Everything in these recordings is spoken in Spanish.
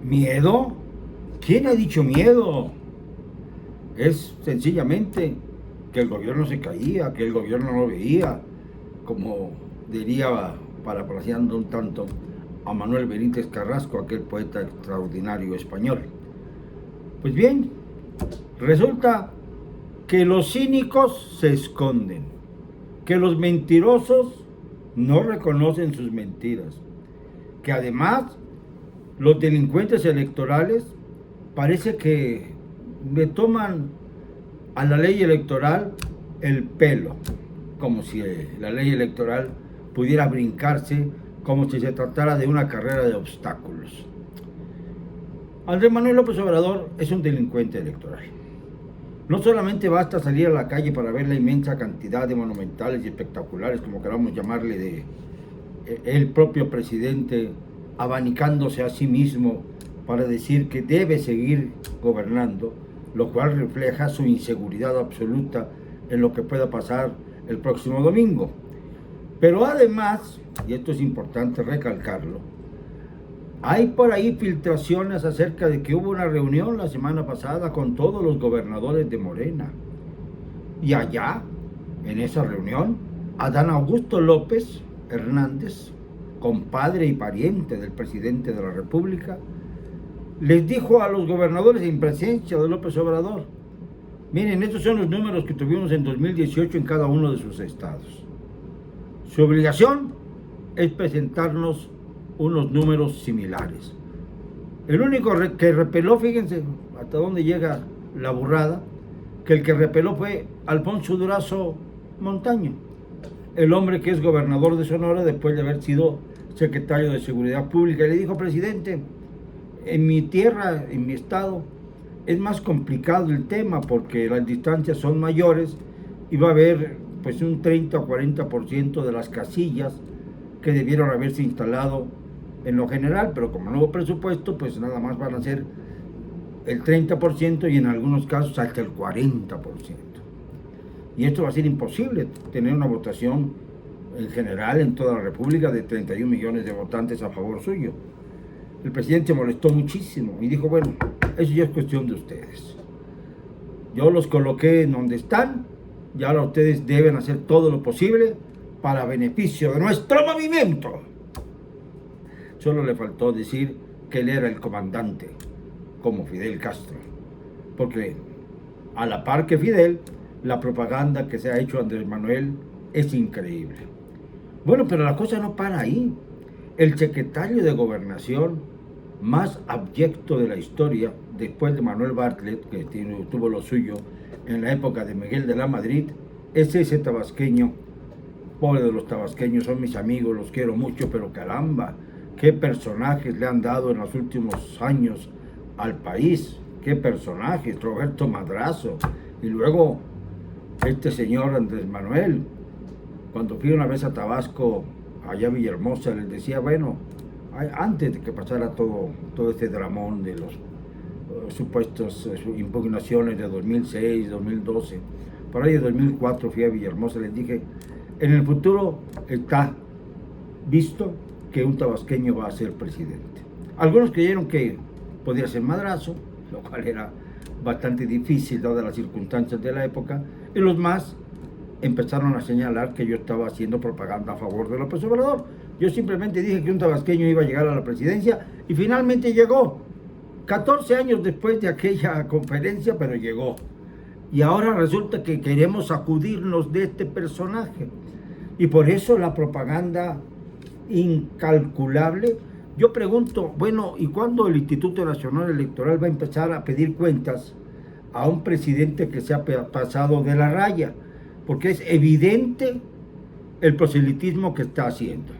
¿Miedo? ¿Quién ha dicho miedo? Es sencillamente que el gobierno se caía, que el gobierno no veía, como diría, parafraseando un tanto a Manuel Benítez Carrasco, aquel poeta extraordinario español. Pues bien, resulta que los cínicos se esconden, que los mentirosos no reconocen sus mentiras, que además los delincuentes electorales parece que le toman a la ley electoral el pelo, como si la ley electoral pudiera brincarse, como si se tratara de una carrera de obstáculos. Andrés Manuel López Obrador es un delincuente electoral. No solamente basta salir a la calle para ver la inmensa cantidad de monumentales y espectaculares, como queramos llamarle, de el propio presidente abanicándose a sí mismo para decir que debe seguir gobernando, lo cual refleja su inseguridad absoluta en lo que pueda pasar el próximo domingo. Pero además, y esto es importante recalcarlo, hay por ahí filtraciones acerca de que hubo una reunión la semana pasada con todos los gobernadores de Morena. Y allá, en esa reunión, Adán Augusto López Hernández, compadre y pariente del presidente de la República, les dijo a los gobernadores en presencia de López Obrador: miren, estos son los números que tuvimos en 2018 en cada uno de sus estados. Su obligación es presentarnos unos números similares. El único que repeló, fíjense hasta dónde llega la burrada, que el que repeló fue Alfonso Durazo Montaño, el hombre que es gobernador de Sonora después de haber sido secretario de Seguridad Pública, y le dijo: presidente, en mi tierra, en mi estado, es más complicado el tema porque las distancias son mayores y va a haber pues un 30 o 40% de las casillas que debieron haberse instalado en lo general, pero como no hubo presupuesto, pues nada más van a ser el 30% y en algunos casos hasta el 40%. Y esto va a ser imposible, tener una votación en general en toda la República de 31 millones de votantes a favor suyo. El presidente molestó muchísimo y dijo: bueno, eso ya es cuestión de ustedes. Yo los coloqué en donde están y ahora ustedes deben hacer todo lo posible para beneficio de nuestro movimiento. Solo le faltó decir que él era el comandante, como Fidel Castro, porque a la par que Fidel, la propaganda que se ha hecho Andrés Manuel es increíble. Bueno, pero la cosa no para ahí. El secretario de Gobernación más abyecto de la historia, después de Manuel Bartlett, que tuvo lo suyo en la época de Miguel de la Madrid, es ese tabasqueño. Pobre de los tabasqueños, son mis amigos, los quiero mucho, pero caramba, qué personajes le han dado en los últimos años al país, qué personajes, Roberto Madrazo, y luego este señor Andrés Manuel. Cuando fui una vez a Tabasco, allá a Villahermosa, les decía: bueno, antes de que pasara todo este dramón de los supuestos impugnaciones de 2006, 2012, por ahí de 2004 fui a Villahermosa, les dije: en el futuro está visto que un tabasqueño va a ser presidente. Algunos creyeron que podía ser Madrazo, lo cual era bastante difícil dadas las circunstancias de la época, y los más empezaron a señalar que yo estaba haciendo propaganda a favor de López Obrador. Yo simplemente dije que un tabasqueño iba a llegar a la presidencia y finalmente llegó. 14 años después de aquella conferencia, pero llegó. Y ahora resulta que queremos sacudirnos de este personaje. Y por eso la propaganda incalculable. Yo pregunto, bueno, ¿y cuándo el Instituto Nacional Electoral va a empezar a pedir cuentas a un presidente que se ha pasado de la raya? Porque es evidente el proselitismo que está haciendo.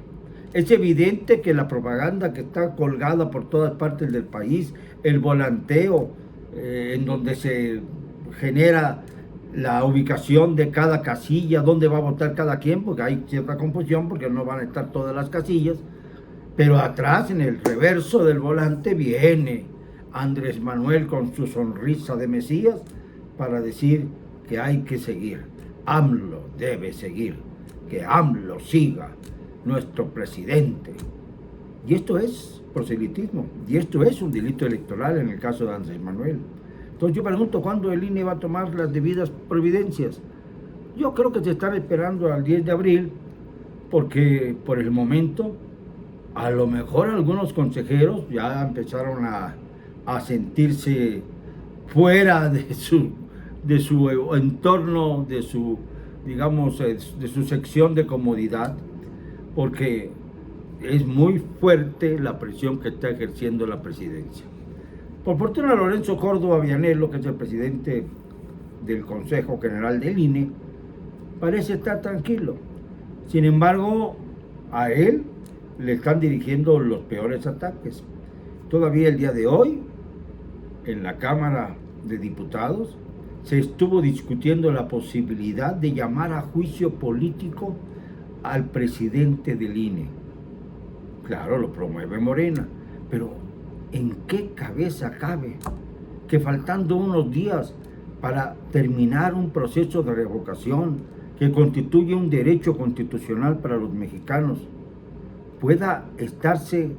Es evidente que la propaganda que está colgada por todas partes del país, el volanteo en donde se genera la ubicación de cada casilla, dónde va a votar cada quien, porque hay cierta confusión, porque no van a estar todas las casillas, pero atrás, en el reverso del volante, viene Andrés Manuel con su sonrisa de Mesías para decir que hay que seguir. AMLO debe seguir, que AMLO siga, nuestro presidente. Y esto es proselitismo, y esto es un delito electoral en el caso de Andrés Manuel. Entonces yo pregunto, ¿cuándo el INE va a tomar las debidas providencias? Yo creo que se están esperando al 10 de abril, porque por el momento, a lo mejor algunos consejeros ya empezaron a sentirse fuera de su entorno, de su, digamos, de su sección de comodidad, porque es muy fuerte la presión que está ejerciendo la presidencia. Por fortuna, Lorenzo Córdoba Vianello, que es el presidente del Consejo General del INE, parece estar tranquilo. Sin embargo, a él le están dirigiendo los peores ataques. Todavía el día de hoy, en la Cámara de Diputados, se estuvo discutiendo la posibilidad de llamar a juicio político al presidente del INE. Claro, lo promueve Morena, pero ¿en qué cabeza cabe que faltando unos días para terminar un proceso de revocación que constituye un derecho constitucional para los mexicanos, pueda estarse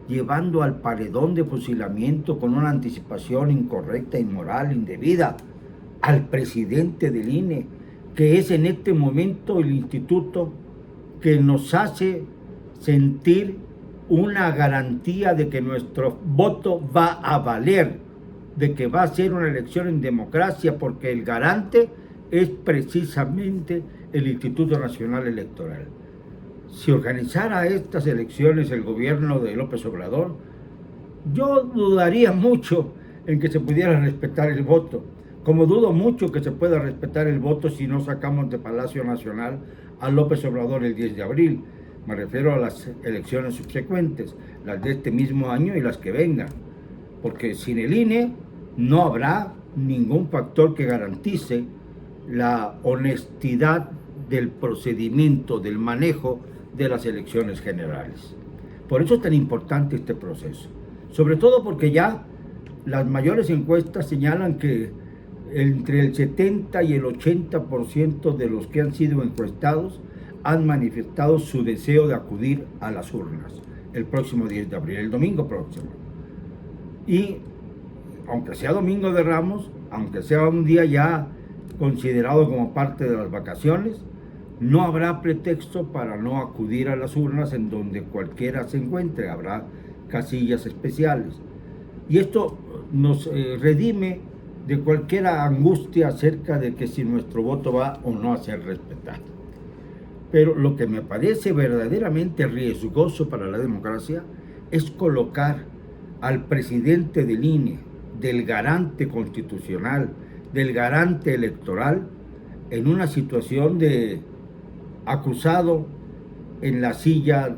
llevando al paredón de fusilamiento con una anticipación incorrecta, inmoral, indebida al presidente del INE, que es en este momento el instituto que nos hace sentir una garantía de que nuestro voto va a valer, de que va a ser una elección en democracia, porque el garante es precisamente el Instituto Nacional Electoral. Si organizara estas elecciones el gobierno de López Obrador, yo dudaría mucho en que se pudiera respetar el voto, como dudo mucho que se pueda respetar el voto si no sacamos de Palacio Nacional a López Obrador el 10 de abril. Me refiero a las elecciones subsecuentes, las de este mismo año y las que vengan, porque sin el INE no habrá ningún factor que garantice la honestidad del procedimiento, del manejo de las elecciones generales. Por eso es tan importante este proceso, sobre todo porque ya las mayores encuestas señalan que entre el 70 y el 80% de los que han sido encuestados han manifestado su deseo de acudir a las urnas el próximo 10 de abril, el domingo próximo. Y aunque sea Domingo de Ramos, aunque sea un día ya considerado como parte de las vacaciones, no habrá pretexto para no acudir a las urnas en donde cualquiera se encuentre, habrá casillas especiales. Y esto nos redime de cualquier angustia acerca de que si nuestro voto va o no a ser respetado. Pero lo que me parece verdaderamente riesgoso para la democracia es colocar al presidente del INE, del garante constitucional, del garante electoral, en una situación de acusado en la silla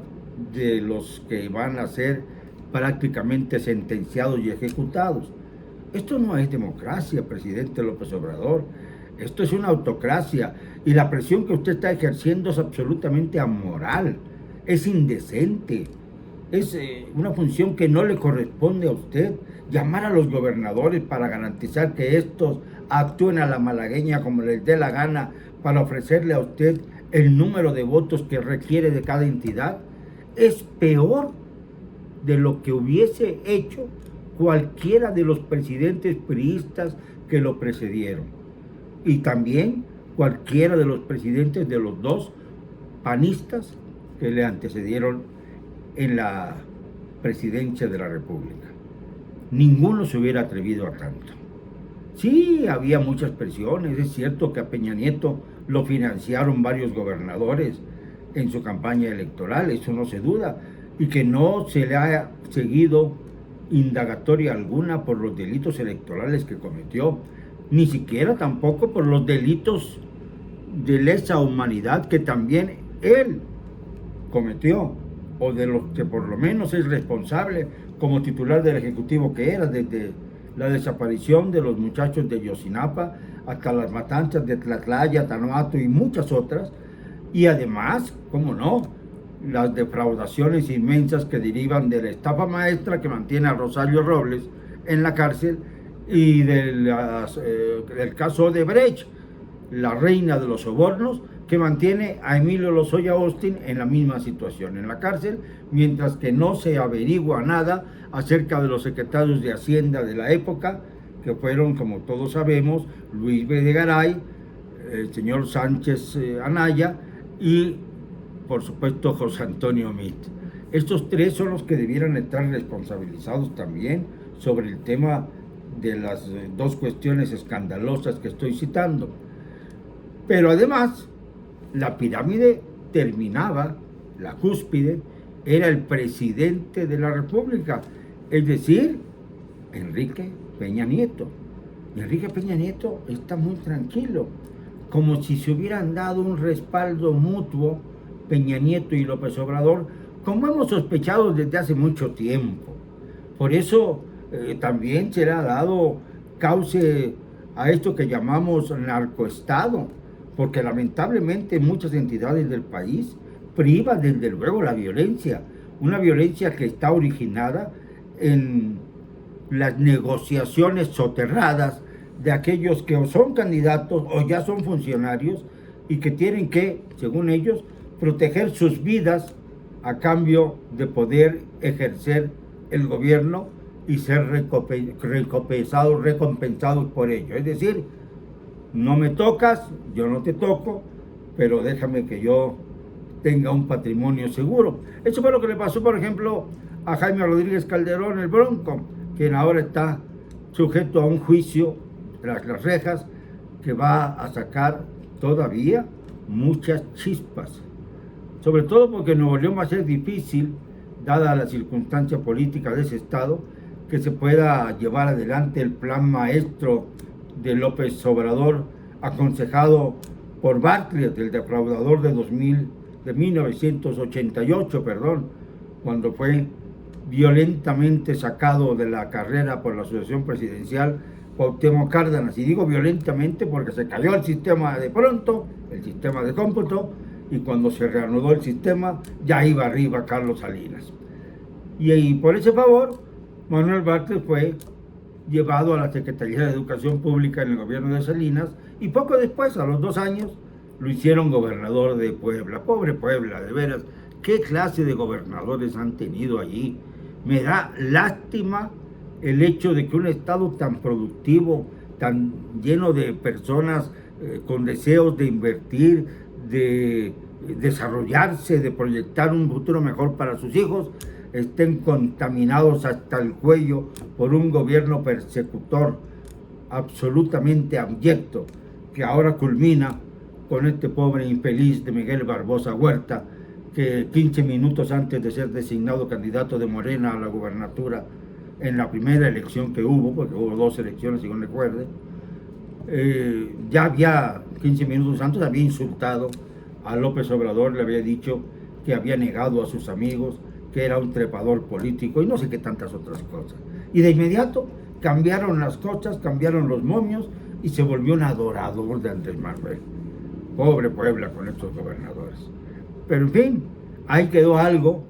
de los que van a ser prácticamente sentenciados y ejecutados. Esto no es democracia, presidente López Obrador. Esto es una autocracia, y la presión que usted está ejerciendo es absolutamente amoral, es indecente, es una función que no le corresponde a usted. Llamar a los gobernadores para garantizar que estos actúen a la malagueña como les dé la gana para ofrecerle a usted el número de votos que requiere de cada entidad, es peor de lo que hubiese hecho cualquiera de los presidentes priistas que lo precedieron. Y también cualquiera de los presidentes de los dos panistas que le antecedieron en la presidencia de la República. Ninguno se hubiera atrevido a tanto. Sí, había muchas presiones. Es cierto que a Peña Nieto lo financiaron varios gobernadores en su campaña electoral, eso no se duda, y que no se le ha seguido indagatoria alguna por los delitos electorales que cometió, ni siquiera tampoco por los delitos de lesa humanidad que también él cometió, o de los que por lo menos es responsable como titular del Ejecutivo que era, desde la desaparición de los muchachos de Yosinapa hasta las matanzas de Tlatlaya, Tanoato y muchas otras, y además, cómo no, las defraudaciones inmensas que derivan de la estafa maestra que mantiene a Rosario Robles en la cárcel, y del caso de Brecht, la reina de los sobornos, que mantiene a Emilio Lozoya Austin en la misma situación, en la cárcel, mientras que no se averigua nada acerca de los secretarios de Hacienda de la época, que fueron, como todos sabemos, Luis Videgaray, el señor Sánchez Anaya y, por supuesto, José Antonio Meade. Estos tres son los que debieran estar responsabilizados también sobre el tema de las dos cuestiones escandalosas que estoy citando. Pero además, la pirámide terminaba, la cúspide era el presidente de la República, es decir, Enrique Peña Nieto. Enrique Peña Nieto está muy tranquilo, como si se hubieran dado un respaldo mutuo Peña Nieto y López Obrador, como hemos sospechado desde hace mucho tiempo. Por eso también se le ha dado cauce a esto que llamamos narcoestado, porque lamentablemente muchas entidades del país privan desde luego la violencia, una violencia que está originada en las negociaciones soterradas de aquellos que o son candidatos o ya son funcionarios y que tienen que, según ellos, proteger sus vidas a cambio de poder ejercer el gobierno y ser recompensados por ello. Es decir, no me tocas, yo no te toco, pero déjame que yo tenga un patrimonio seguro. Eso fue lo que le pasó, por ejemplo, a Jaime Rodríguez Calderón, el Bronco, quien ahora está sujeto a un juicio tras las rejas que va a sacar todavía muchas chispas. Sobre todo porque en Nuevo León va a ser difícil, dada la circunstancia política de ese estado, que se pueda llevar adelante el plan maestro de López Obrador, aconsejado por Bartlett, el defraudador de 1988, cuando fue violentamente sacado de la carrera por la Asociación Presidencial Cuauhtémoc Cárdenas. Y digo violentamente porque se cayó el sistema de pronto, el sistema de cómputo, y cuando se reanudó el sistema, ya iba arriba Carlos Salinas. Y por ese favor, Manuel Bartlett fue llevado a la Secretaría de Educación Pública en el gobierno de Salinas, y poco después, a los 2 años, lo hicieron gobernador de Puebla. Pobre Puebla, de veras, ¿qué clase de gobernadores han tenido allí? Me da lástima el hecho de que un estado tan productivo, tan lleno de personas con deseos de invertir, de desarrollarse, de proyectar un futuro mejor para sus hijos, estén contaminados hasta el cuello por un gobierno persecutor absolutamente abyecto, que ahora culmina con este pobre infeliz de Miguel Barbosa Huerta, que 15 minutos antes de ser designado candidato de Morena a la gubernatura en la primera elección que hubo, porque hubo 2 elecciones, si no recuerde, ya había 15 minutos antes había insultado a López Obrador, le había dicho que había negado a sus amigos, que era un trepador político y no sé qué tantas otras cosas. Y de inmediato cambiaron las cosas, cambiaron los momios y se volvió un adorador de Andrés Manuel. Pobre Puebla con estos gobernadores. Pero en fin, ahí quedó algo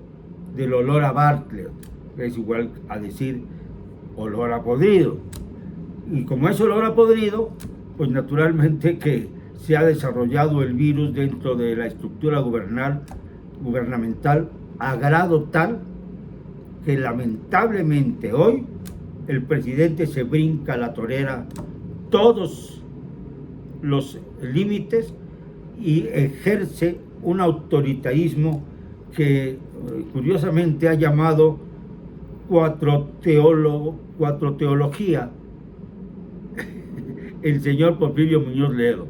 del olor a Bartlett, que es igual a decir olor a podrido. Y como es olor a podrido, pues naturalmente que se ha desarrollado el virus dentro de la estructura gubernamental a grado tal que lamentablemente hoy el presidente se brinca a la torera todos los límites y ejerce un autoritarismo que curiosamente ha llamado cuatro teología el señor Porfirio Muñoz Ledo.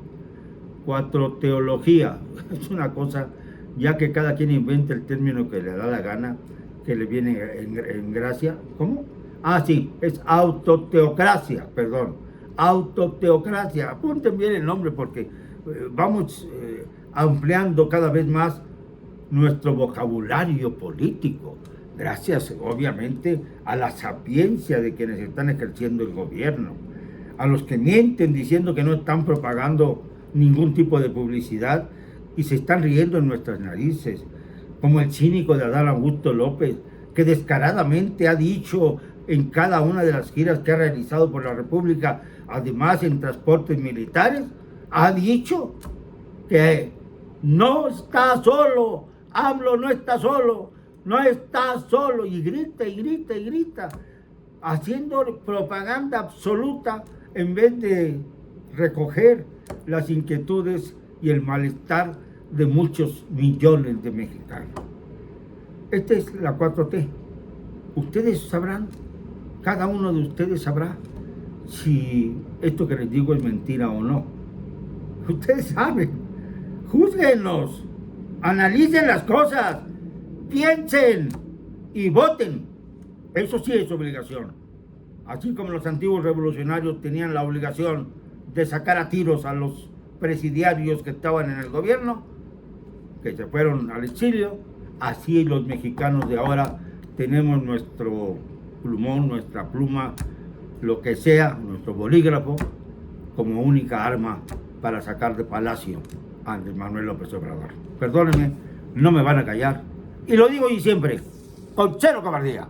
Cuatro teología es una cosa, ya que cada quien inventa el término que le da la gana, que le viene en gracia. ¿Cómo? Ah, sí, es autoteocracia, autoteocracia. Apunten bien el nombre porque vamos ampliando cada vez más nuestro vocabulario político, gracias obviamente a la sapiencia de quienes están ejerciendo el gobierno, a los que mienten diciendo que no están propagando ningún tipo de publicidad y se están riendo en nuestras narices, como el cínico de Adán Augusto López, que descaradamente ha dicho en cada una de las giras que ha realizado por la República, además en transportes militares, ha dicho que No está solo. AMLO no está solo. No está solo. Y grita y grita y grita, haciendo propaganda absoluta en vez de recoger las inquietudes y el malestar de muchos millones de mexicanos. Esta es la 4T. Ustedes sabrán, cada uno de ustedes sabrá si esto que les digo es mentira o no. Ustedes saben, júzguenos, analicen las cosas, piensen y voten. Eso sí es obligación. Así como los antiguos revolucionarios tenían la obligación de sacar a tiros a los presidiarios que estaban en el gobierno, que se fueron al exilio, así los mexicanos de ahora tenemos nuestro plumón, nuestra pluma, lo que sea, nuestro bolígrafo, como única arma para sacar de palacio a Andrés Manuel López Obrador. Perdónenme, no me van a callar. Y lo digo y siempre, con cero cobardía.